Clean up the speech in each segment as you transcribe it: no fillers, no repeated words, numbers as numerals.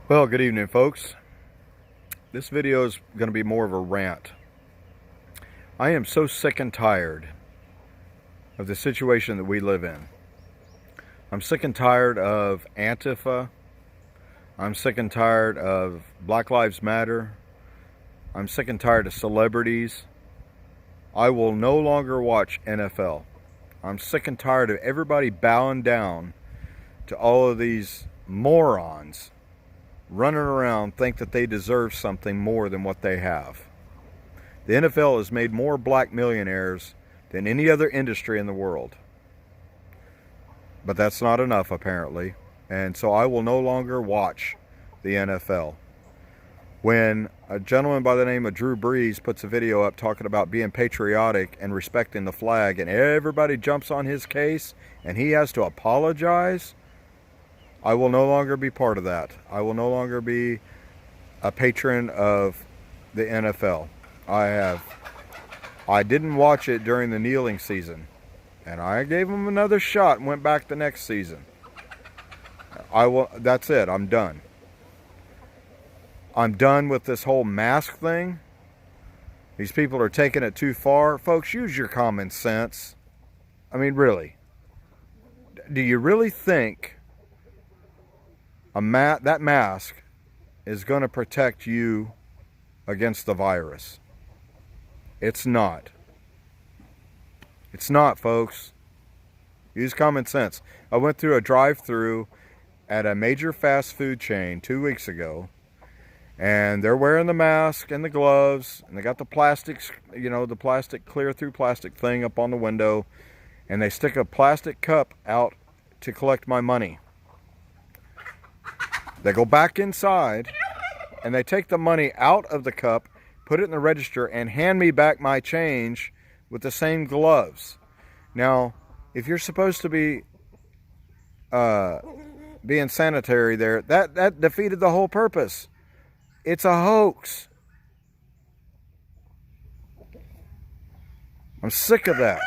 Well, good evening, folks. This video is going to be more of a rant. I am so sick and tired of the situation that we live in. I'm sick and tired of Antifa. I'm sick and tired of Black Lives Matter. I'm sick and tired of celebrities. I will no longer watch NFL. I'm sick and tired of everybody bowing down to all of these morons running around think that they deserve something more than what they have. The NFL has made more black millionaires than any other industry in the world. But that's not enough, apparently. And so I will no longer watch the NFL. When a gentleman by the name of Drew Brees puts a video up talking about being patriotic and respecting the flag, and everybody jumps on his case and he has to apologize, I will no longer be part of that. I will no longer be a patron of the NFL. I didn't watch it during the kneeling season, and I gave them another shot and went back the next season. That's it. I'm done. I'm done with this whole mask thing. These people are taking it too far. Folks, use your common sense. I mean, really. Do you really think that mask is going to protect you against the virus? It's not. It's not, folks. Use common sense. I went through a drive-through at a major fast food chain 2 weeks ago, and they're wearing the mask and the gloves, and they got the plastics, the plastic clear-through plastic thing up on the window, and they stick a plastic cup out to collect my money. They go back inside, and they take the money out of the cup, put it in the register, and hand me back my change with the same gloves. Now, if you're supposed to be being sanitary there, that defeated the whole purpose. It's a hoax. I'm sick of that.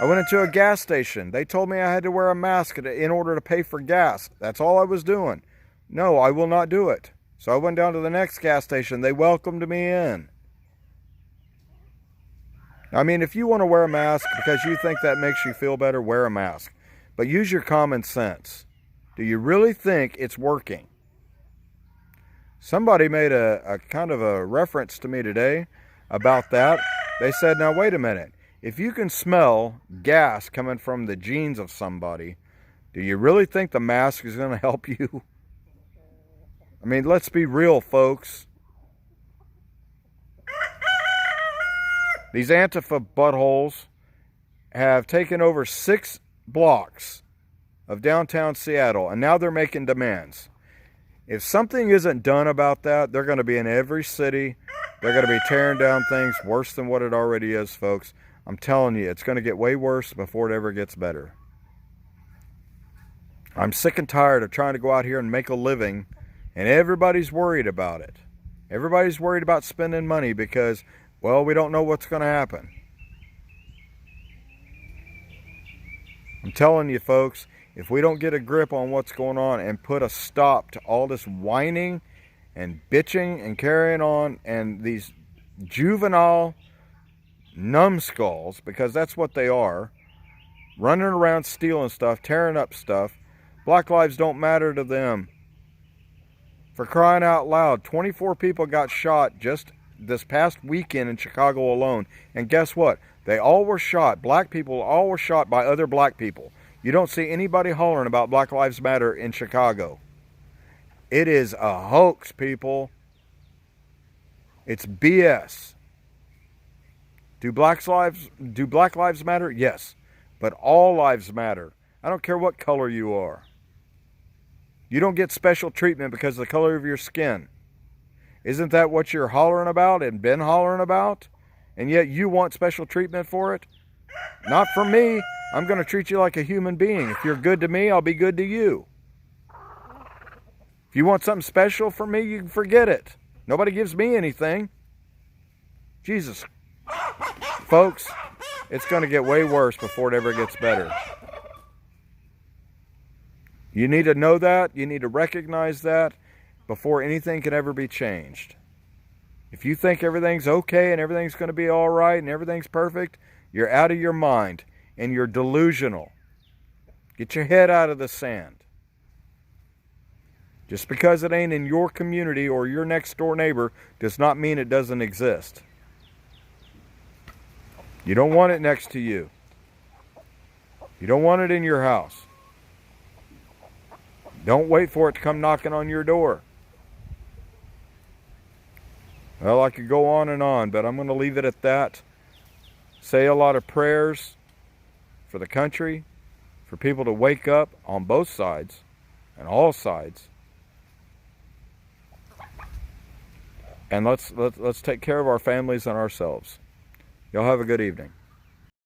I went into a gas station. They told me I had to wear a mask in order to pay for gas. That's all I was doing. No, I will not do it. So I went down to the next gas station. They welcomed me in. I mean, if you want to wear a mask because you think that makes you feel better, wear a mask. But use your common sense. Do you really think it's working? Somebody made a kind of a reference to me today about that. They said, now wait a minute. If you can smell gas coming from the jeans of somebody, do you really think the mask is going to help you? I mean, let's be real, folks. These Antifa buttholes have taken over 6 blocks of downtown Seattle, and now they're making demands. If something isn't done about that, they're going to be in every city. They're going to be tearing down things worse than what it already is, folks. I'm telling you, it's going to get way worse before it ever gets better. I'm sick and tired of trying to go out here and make a living, and everybody's worried about it. Everybody's worried about spending money because, well, we don't know what's going to happen. I'm telling you, folks, if we don't get a grip on what's going on and put a stop to all this whining and bitching and carrying on and these juvenile numbskulls, because that's what they are, running around stealing stuff, tearing up stuff. Black lives don't matter to them. For crying out loud, 24 people got shot just this past weekend in Chicago alone. And guess what? They all were shot. Black people all were shot by other black people. You don't see anybody hollering about Black Lives Matter in Chicago. It is a hoax, people. It's BS. Do Black Lives Matter? Yes. But all lives matter. I don't care what color you are. You don't get special treatment because of the color of your skin. Isn't that what you're hollering about and been hollering about? And yet you want special treatment for it? Not for me. I'm going to treat you like a human being. If you're good to me, I'll be good to you. If you want something special from me, you can forget it. Nobody gives me anything. Jesus. Folks, it's going to get way worse before it ever gets better. You need to know that. You need to recognize that. before anything can ever be changed. If you think everything's okay and everything's going to be all right and everything's perfect, you're out of your mind and you're delusional. Get your head out of the sand. Just because it ain't in your community or your next door neighbor does not mean it doesn't exist. You don't want it next to you. You don't want it in your house. Don't wait for it to come knocking on your door. Well, I could go on, but I'm going to leave it at that. Say a lot of prayers for the country, for people to wake up on both sides and all sides. And let's take care of our families and ourselves. Y'all have a good evening.